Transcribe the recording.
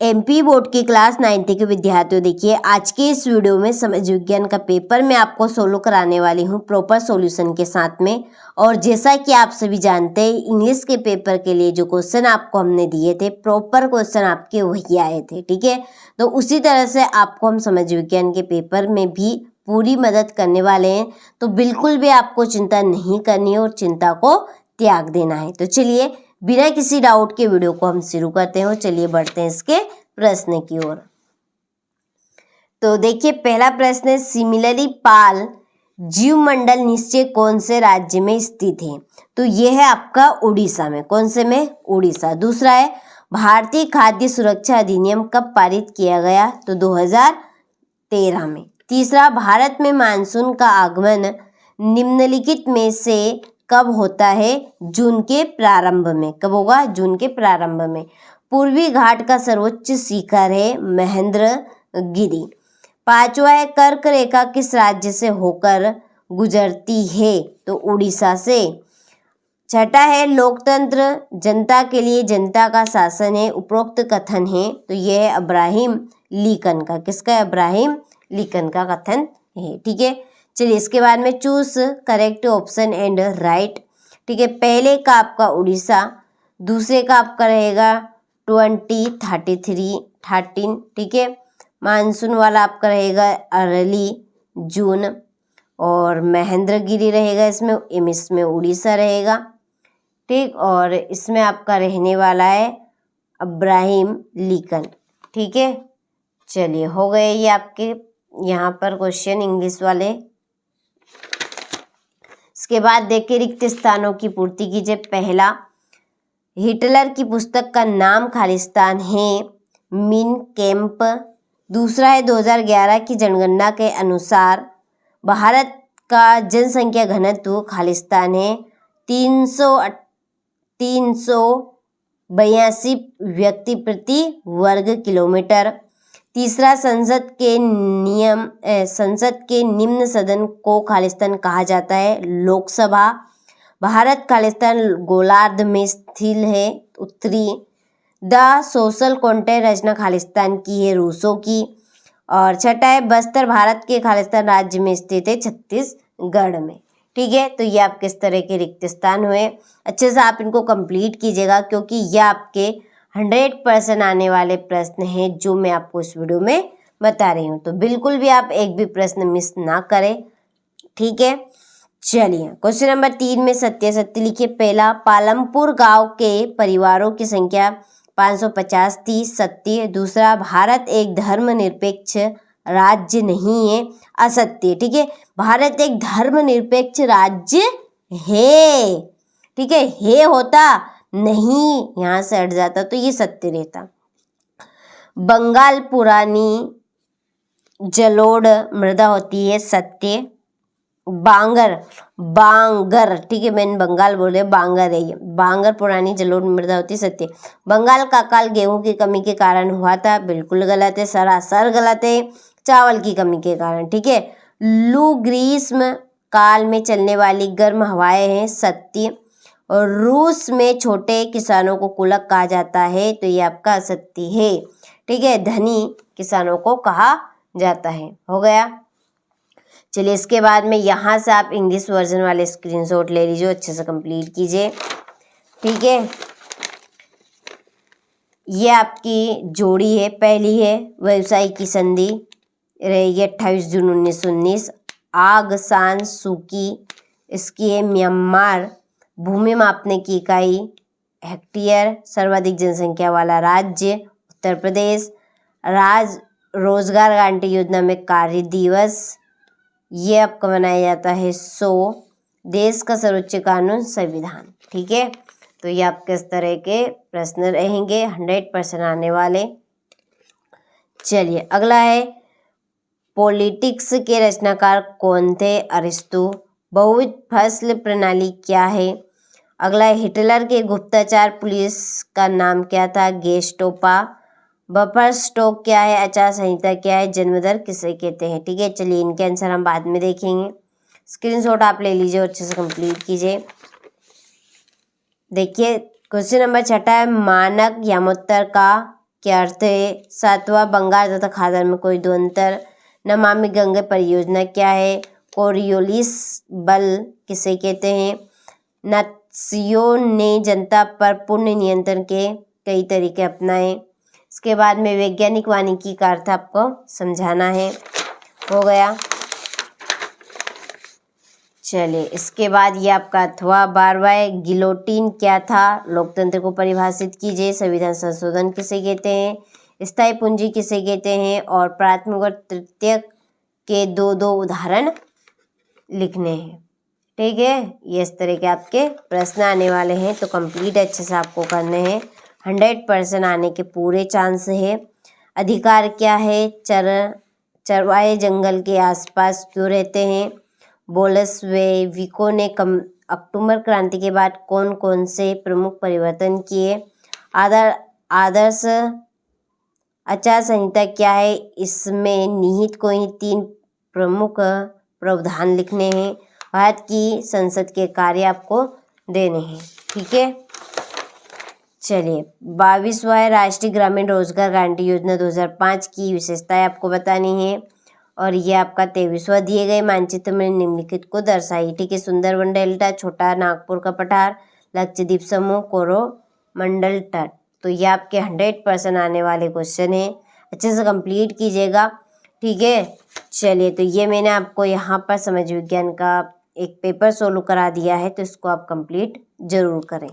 MP board की class 9th के विद्यार्थियों, देखिए आज के इस वीडियो में समाज विज्ञान का पेपर मैं आपको सोल्व कराने वाली हूँ प्रॉपर सॉल्यूशन के साथ में। और जैसा कि आप सभी जानते हैं, इंग्लिश के पेपर के लिए जो क्वेश्चन आपको हमने दिए थे, प्रॉपर क्वेश्चन आपके वही आए थे, ठीक है। तो उसी तरह से आपको हम समाज विज्ञान के पेपर में भी पूरी मदद करने वाले हैं। तो बिल्कुल भी आपको चिंता नहीं करनी है और चिंता को त्याग देना है। तो चलिए बिना किसी डाउट के वीडियो को हम शुरू करते हैं और चलिए बढ़ते हैं इसके प्रश्न की ओर। तो देखिए पहला प्रश्न है, सिमिलरली पाल जीवमंडल निश्चय कौन से राज्य में स्थित है? तो यह है आपका उड़ीसा में। कौन से में? उड़ीसा। दूसरा है, भारतीय खाद्य सुरक्षा अधिनियम कब पारित किया गया? तो 2013 में। तीसरा, भारत में मानसून का आगमन निम्नलिखित में से कब होता है? जून के प्रारंभ में। कब होगा? जून के प्रारंभ में। पूर्वी घाट का सर्वोच्च शिखर है महेंद्रगिरी। पांचवा है, कर्क रेखा किस राज्य से होकर गुजरती है? तो उड़ीसा से। छठा है, लोकतंत्र जनता के लिए जनता का शासन है, उपरोक्त कथन है। तो यह है अब्राहिम लिंकन का। किसका है? अब्राहिम लिंकन का कथन है, ठीक है। चलिए इसके बाद में choose correct option and right, ठीक है। पहले का आपका उड़ीसा, दूसरे का आपका रहेगा 13, ठीक है। मानसून वाला आपका रहेगा अर्ली जून, और महेंद्रगिरी रहेगा इसमें उड़ीसा रहेगा, ठीक। और इसमें आपका रहने वाला है अब्राहिम लिंकन, ठीक है। चलिए हो गए ये आपके यहाँ पर क्वेश्चन इंग्लिश वाले। इसके बाद देखिए रिक्त स्थानों की पूर्ति कीजिए। पहला, हिटलर की पुस्तक का नाम खालिस्तान है, मिन कैंप। दूसरा है, 2011 की जनगणना के अनुसार भारत का जनसंख्या घनत्व खालिस्तान है 382 व्यक्ति प्रति वर्ग किलोमीटर। तीसरा, संसद के निम्न सदन को खालिस्तान कहा जाता है, लोकसभा। भारत खालिस्तान गोलार्ध में स्थित है, उत्तरी। द सोशल कॉन्ट्रैक्ट रचना खालिस्तान की है, रूसों की। और छठा है, बस्तर भारत के खालिस्तान राज्य में स्थित है, छत्तीसगढ़ में, ठीक है। तो ये आपके इस तरह के रिक्त स्थान हुए। अच्छे से आप इनको कंप्लीट कीजिएगा, क्योंकि ये आपके 100% आने वाले प्रश्न हैं जो मैं आपको इस वीडियो में बता रही हूँ। तो बिल्कुल भी आप एक भी प्रश्न मिस ना करें, ठीक है। चलिए क्वेश्चन नंबर 3 में सत्य सत्य लिखिए। पहला, पालमपुर गांव के परिवारों की संख्या 550 थी, सत्य। दूसरा, भारत एक धर्मनिरपेक्ष राज्य नहीं है, असत्य, ठीक है। भारत एक धर्मनिरपेक्ष राज्य है, ठीक है होता नहीं, यहां से हट जाता तो ये सत्य रहता। बंगाल पुरानी जलोढ़ मृदा होती है, सत्य। बांगर, ठीक है, मैंने बंगाल बोल रहे, बांगर है ये। बांगर पुरानी जलोढ़ मृदा होती है, सत्य। बंगाल का अकाल गेहूं की कमी के कारण हुआ था, बिल्कुल गलत है, सरासर गलत है, चावल की कमी के कारण, ठीक है। लू ग्रीष्म काल में चलने वाली गर्म हवाएं हैं, सत्य। और रूस में छोटे किसानों को कुलक कहा जाता है, तो ये आपका असत्य है, ठीक है। धनी किसानों को कहा जाता है। हो गया। चलिए इसके बाद में यहाँ से आप इंग्लिश वर्जन वाले स्क्रीनशॉट ले लीजिए, अच्छे से कंप्लीट कीजिए, ठीक है। ये आपकी जोड़ी है, पहली है व्यवसाय की संधि रहेगी 28 जून 1919। आग सान सूकी, इसकी है म्यांमार। भूमि मापने की इकाई हेक्टेयर। सर्वाधिक जनसंख्या वाला राज्य उत्तर प्रदेश। रोजगार गारंटी योजना में कार्य दिवस ये आपका मनाया जाता है 100। देश का सर्वोच्च कानून संविधान, ठीक है। तो ये आपके इस तरह के प्रश्न रहेंगे 100% आने वाले। चलिए अगला है, पॉलिटिक्स के रचनाकार कौन थे? अरिस्तु। बहुविध फसल प्रणाली क्या है? अगला है, हिटलर के गुप्तचर पुलिस का नाम क्या था? गेस्टापो। बफर स्टॉक क्या है? आचार संहिता क्या है? जन्मदर किसे कहते हैं? ठीक है, चलिए इनके आंसर हम बाद में देखेंगे। स्क्रीनशॉट आप ले लीजिए और अच्छे से कंप्लीट कीजिए। देखिए क्वेश्चन नंबर 6 है, मानक यामोत्तर का क्या अर्थ है। सातवां, बंगाल तथा खादर में कोई दो अंतर। नमामि गंगे परियोजना क्या है। कोरियोलिस बल किसे कहते हैं। नात्सियों ने जनता पर पूर्ण नियंत्रण के कई तरीके अपनाए। इसके बाद में वैज्ञानिक वानिकी का अर्थ आपको समझाना है। हो गया। चलिए, इसके बाद ये आपका अथवा 12वां, गिलोटिन क्या था। लोकतंत्र को परिभाषित कीजिए। संविधान संशोधन किसे कहते हैं। स्थायी पूंजी किसे कहते हैं। और प्राथमिक और तृतीयक के दो दो उदाहरण लिखने हैं। ठीक है, ये इस तरह के आपके प्रश्न आने वाले हैं, तो कंप्लीट अच्छे से आपको करने हैं। 100% आने के पूरे चांस है। अधिकार क्या है। चरवाहे जंगल के आसपास क्यों रहते हैं। बोल्शेविकों ने अक्टूबर क्रांति के बाद कौन कौन से प्रमुख परिवर्तन किए। आदर्श आचार संहिता क्या है। इसमें निहित कोई 3 प्रमुख प्रावधान लिखने हैं। भारत की संसद के कार्य आपको देने हैं। ठीक है, चलिए 22वां, राष्ट्रीय ग्रामीण रोजगार गारंटी योजना 2005 की विशेषताएं आपको बतानी है। और ये आपका 23वां, दिए गए मानचित्र में निम्नलिखित को दर्शाइए। ठीक है, सुंदरबन डेल्टा, छोटा नागपुर का पठार, लक्षद्वीप समूह, कोरोमंडल तट। तो ये आपके 100% आने वाले क्वेश्चन हैं, अच्छे से कंप्लीट कीजिएगा। ठीक है, चलिए, तो ये मैंने आपको यहाँ पर समाज विज्ञान का एक पेपर सोल्व करा दिया है, तो इसको आप कंप्लीट जरूर करें।